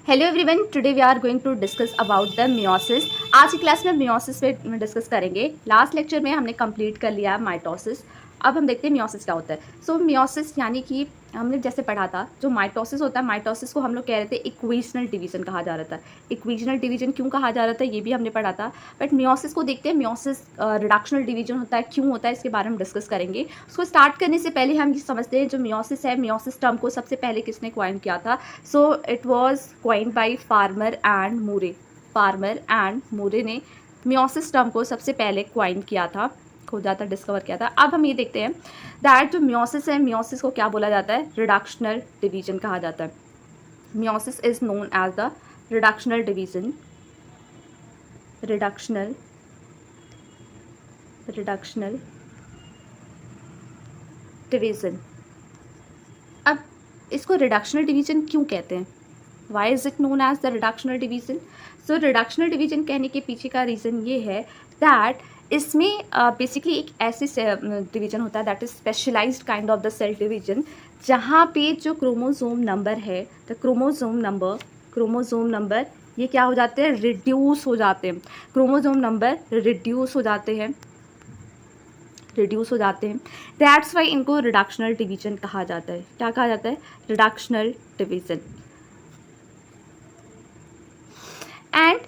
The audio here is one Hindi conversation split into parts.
Hello everyone, today we are going to discuss about the meiosis. आज की क्लास में मियोसिस पे डिस्कस करेंगे। लास्ट लेक्चर में हमने कंप्लीट कर लिया माइटोसिस। अब हम देखते हैं मियोसिस क्या होता है। सो मियोसिस यानी कि हमने जैसे पढ़ा था, जो माइटोसिस होता है, माइटोसिस को हम लोग कह रहे थे इक्वेशनल डिवीजन कहा जा रहा था। इक्वेशनल डिवीजन क्यों कहा जा रहा था ये भी हमने पढ़ा था। बट मियोसिस को देखते हैं, मियोसिस रिडक्शनल डिवीजन होता है, क्यों होता है, इसके बारे में डिस्कस करेंगे। उसको स्टार्ट करने से पहले हम ये समझते हैं, जो मियोसिस है, मियोसिस टर्म को सबसे पहले किसने क्वाइन किया था। So it was coined by Farmer and Moore. Farmer and Moore ने मियोसिस टर्म को सबसे पहले क्वाइन किया था, खोजा था, डिस्कवर किया था। अब हम ये देखते हैं दैट जो मियोसिस है, मियोसिस को क्या बोला जाता है, रिडक्शनल डिवीजन कहा जाता है। Meiosis is known as the reductional division. Reductional division. अब इसको रिडक्शनल डिवीजन क्यों कहते हैं, why is it known as the reductional division. So reductional division कहने के पीछे का रीज़न ये है दैट इसमें बेसिकली एक ऐसे डिवीजन होता है that is specialised kind of the cell division, जहाँ पे जो क्रोमोसोम नंबर है, द क्रोमोसोम नंबर ये क्या हो जाते हैं, रिड्यूस हो जाते हैं। क्रोमोसोम नंबर रिड्यूस हो जाते हैं, दैट्स वाई इनको रिडक्शनल डिवीजन कहा जाता है। क्या कहा जाता है, रिडक्शनल डिवीजन। एंड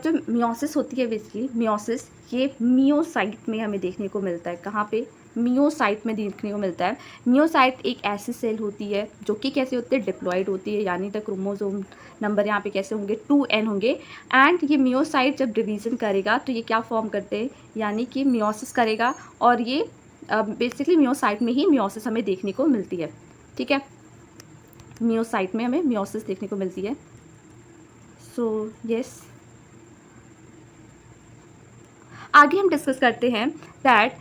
जो मियोसिस होती है, बेसिकली मियोसिस ये मियोसाइट में हमें देखने को मिलता है। कहाँ पे, मियोसाइट में देखने को मिलता है। मियोसाइट एक ऐसी सेल होती है जो कि कैसे होते हैं, डिप्लॉयड होती है, यानी द क्रोमोसोम नंबर यहाँ पे कैसे होंगे, 2n होंगे। एंड ये मियोसाइट जब डिवीज़न करेगा तो ये क्या फॉर्म करते हैं, यानी कि मियोसिस करेगा। और ये बेसिकली मियोसाइट में ही मियोसिस हमें देखने को मिलती है। ठीक है, मियोसाइट में हमें मियोसिस देखने को मिलती है। सो यस, आगे हम डिस्कस करते हैं दैट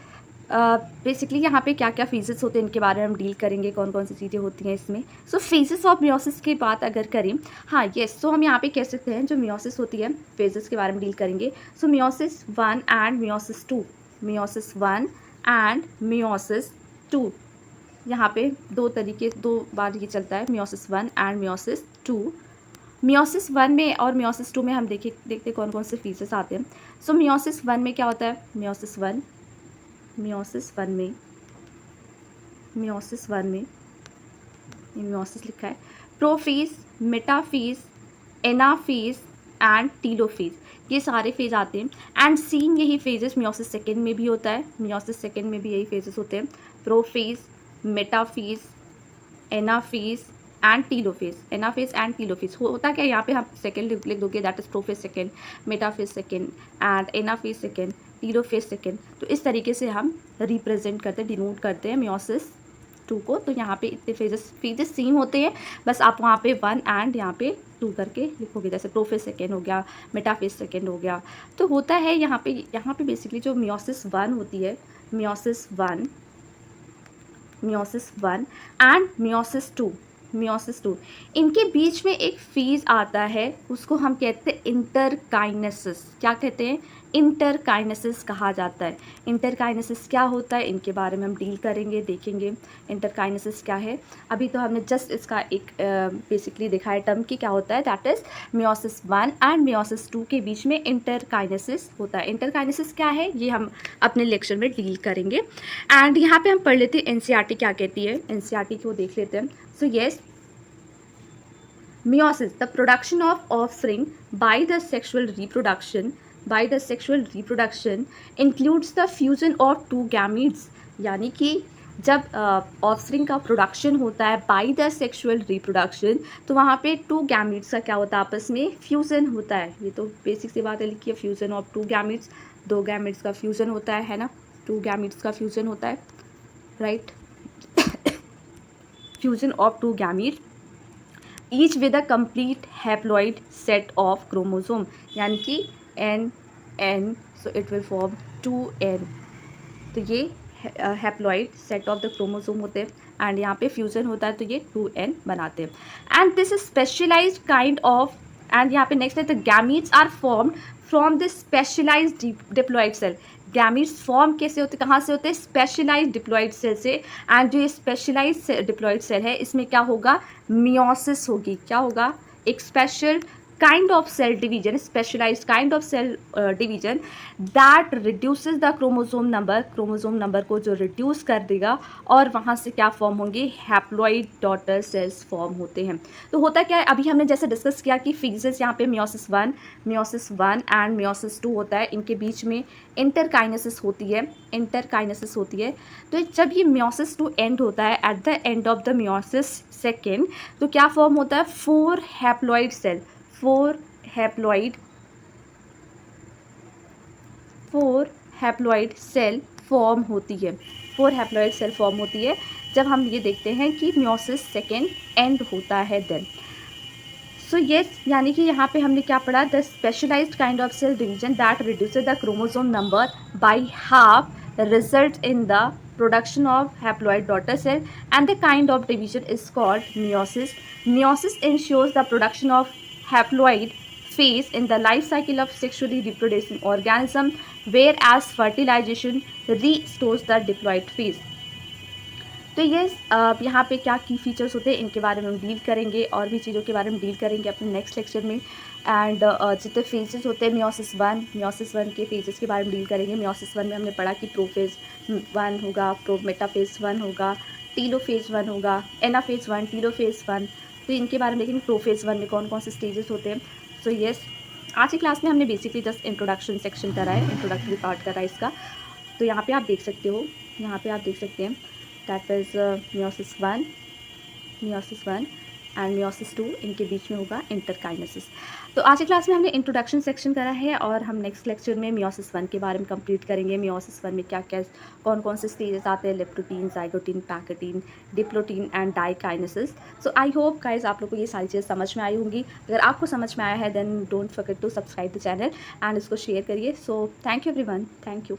बेसिकली यहाँ पे क्या क्या फेजेस होते हैं, इनके बारे में हम डील करेंगे, कौन कौन सी चीज़ें होती हैं इसमें। सो फेजेस ऑफ मियोसिस की बात अगर करें, हाँ यस, तो हम यहाँ पे कह सकते हैं जो मियोसिस होती है, फेजेस के बारे में डील करेंगे। So meiosis 1 and meiosis 2, meiosis 1 and meiosis 2, यहाँ पे दो बार ये चलता है, मियोसिस 1 एंड मियोसिस 2। मियोसिस 1 में और मियोसिस 2 में हम देखते कौन कौन से फेजेस आते हैं। सो मियोसिस 1 में क्या होता है, मियोसिस 1 में ये मियोसिस लिखा है, prophase, metaphase, anaphase and telophase, ये सारे फेज आते हैं। एंड सेम यही फेजेस मियोसिस सेकेंड में भी होता है, मियोसिस सेकेंड में भी यही फेजेस होते हैं, prophase, metaphase, anaphase and telophase. Anaphase and telophase होता क्या है, यहाँ पे हम सेकेंड लिख दोगे, that is prophase second, metaphase second and anaphase second, telophase second. तो इस तरीके से हम रिप्रेजेंट करते हैं, डिनोट करते हैं मियोसिस 2 को। तो यहाँ पे इतने फेजेस सेम होते हैं, बस आप वहाँ पे 1 एंड यहाँ पे 2 करके लिखोगे, जैसे प्रोफेज सेकेंड हो गया, मेटाफेज सेकेंड हो गया। तो होता है यहाँ पे बेसिकली जो मियोसिस 1 होती है, मियोसिस 1 एंड मियोसिस 2, इनके बीच में एक फेज आता है, उसको हम कहते हैं इंटरकाइनेसिस। क्या कहते हैं, इंटरकाइनेसिस कहा जाता है। इंटरकाइनेसिस क्या होता है, इनके बारे में हम डील करेंगे, देखेंगे इंटरकाइनेसिस क्या है। अभी तो हमने जस्ट इसका एक बेसिकली देखा है टर्म की क्या होता है, that is meiosis 1 and meiosis 2 के बीच में इंटरकाइनेसिस होता है। इंटरकाइनेसिस क्या है ये हम अपने लेक्चर में डील करेंगे। एंड यहाँ पे हम पढ़ लेते हैं एनसीईआरटी क्या कहती है, एनसीईआरटी को देख लेते हैं। So yes, meiosis, the production of offspring by the sexual reproduction includes the fusion of two gametes, यानी कि जब ऑफस्प्रिंग का प्रोडक्शन होता है बाय द सेक्सुअल रिप्रोडक्शन, तो वहाँ पे 2 गैमीट्स का क्या होता है, आपस में फ्यूज़न होता है। ये तो बेसिक सी बात है, लिखी है, फ्यूज़न ऑफ 2 गैमीट्स, 2 गैमीट्स का फ्यूज़न होता है ना, 2 गैमीट्स का फ्यूज़न होता है, right. Fusion of 2 gamete each with a complete haploid set of chromosome, यानी कि n, so it will form 2n। तो ये haploid set of the chromosome होते हैं एंड यहाँ पे फ्यूजन होता है, तो ये 2n बनाते हैं। And this is specialised kind of, and यहाँ पे नेक्स्ट है, the gametes are formed from this specialised diploid cell. Gametes form कैसे होते, कहाँ से होते हैं, स्पेशलाइज्ड डिप्लॉइड सेल से। एंड जो ये स्पेशलाइज्ड डिप्लॉइड सेल है, इसमें क्या होगा, मियोसिस होगी। क्या होगा, एक special kind of cell division, specialised kind of cell division that reduces the chromosome number को जो रिड्यूस कर देगा, और वहाँ से क्या फॉर्म होंगे, हैप्लॉइड डॉटर सेल्स फॉर्म होते हैं। तो होता क्या है, अभी हमने जैसे डिस्कस किया कि फेजेस यहाँ पे meiosis one and meiosis two होता है, इनके बीच में इंटरकाइनेसिस होती है। तो जब ये मियोसिस टू एंड होता है, at the end of the meiosis second, तो क्या फॉर्म होता है, फोर हैप्लॉइड सेल फॉर्म होती है। जब हम ये देखते हैं कि मियोसिस सेकेंड एंड होता है देन। सो येस, यानी कि यहाँ पे हमने क्या पढ़ा, the specialised kind of cell division that reduces the chromosome number by half result in the production of haploid daughter cell, and the kind of division is called meiosis. Meiosis ensures the production of haploid phase in the life cycle of sexually reproducing organism, whereas fertilization restores the diploid phase. तो ये यहाँ पे क्या की फीचर्स होते हैं, इनके बारे में हम डील करेंगे, और भी चीज़ों के बारे में डील करेंगे अपने नेक्स्ट लेक्चर में। एंड जितने फेजेस होते हैं, मियोसिस वन के फेजेस के बारे में डील करेंगे। मियोसिस वन में हमने पढ़ा कि प्रोफेज 1 होगा, मेटाफेज 1 होगा, टीलोफेज 1 होगा, एनाफेज 1, टीलोफेज 1। तो इनके बारे में देखेंगे, प्रोफेज 1 में कौन कौन से स्टेजेस होते हैं। सो येस, आज की क्लास में हमने बेसिकली जस्ट इंट्रोडक्शन सेक्शन करा है, इंट्रोडक्टरी पार्ट करा है इसका। तो यहाँ पे आप देख सकते हैं that is meiosis one and meiosis 2, इनके बीच में होगा इंटरकाइनेसिस। तो आज की क्लास में हमने इंट्रोडक्शन सेक्शन करा है, और हम नेक्स्ट लेक्चर में मियोसिस 1 के बारे में कंप्लीट करेंगे। मियोसिस 1 में क्या क्या कौन से स्टेजेस आते हैं, leptotene, zygotene, pachytene, diplotene and diakinesis. So I hope guys आप लोग को ये सारी चीज़ें समझ में आई होंगी। अगर आपको समझ में आया है then don't forget to subscribe the channel and इसको शेयर करिए। So thank you everyone, thank you.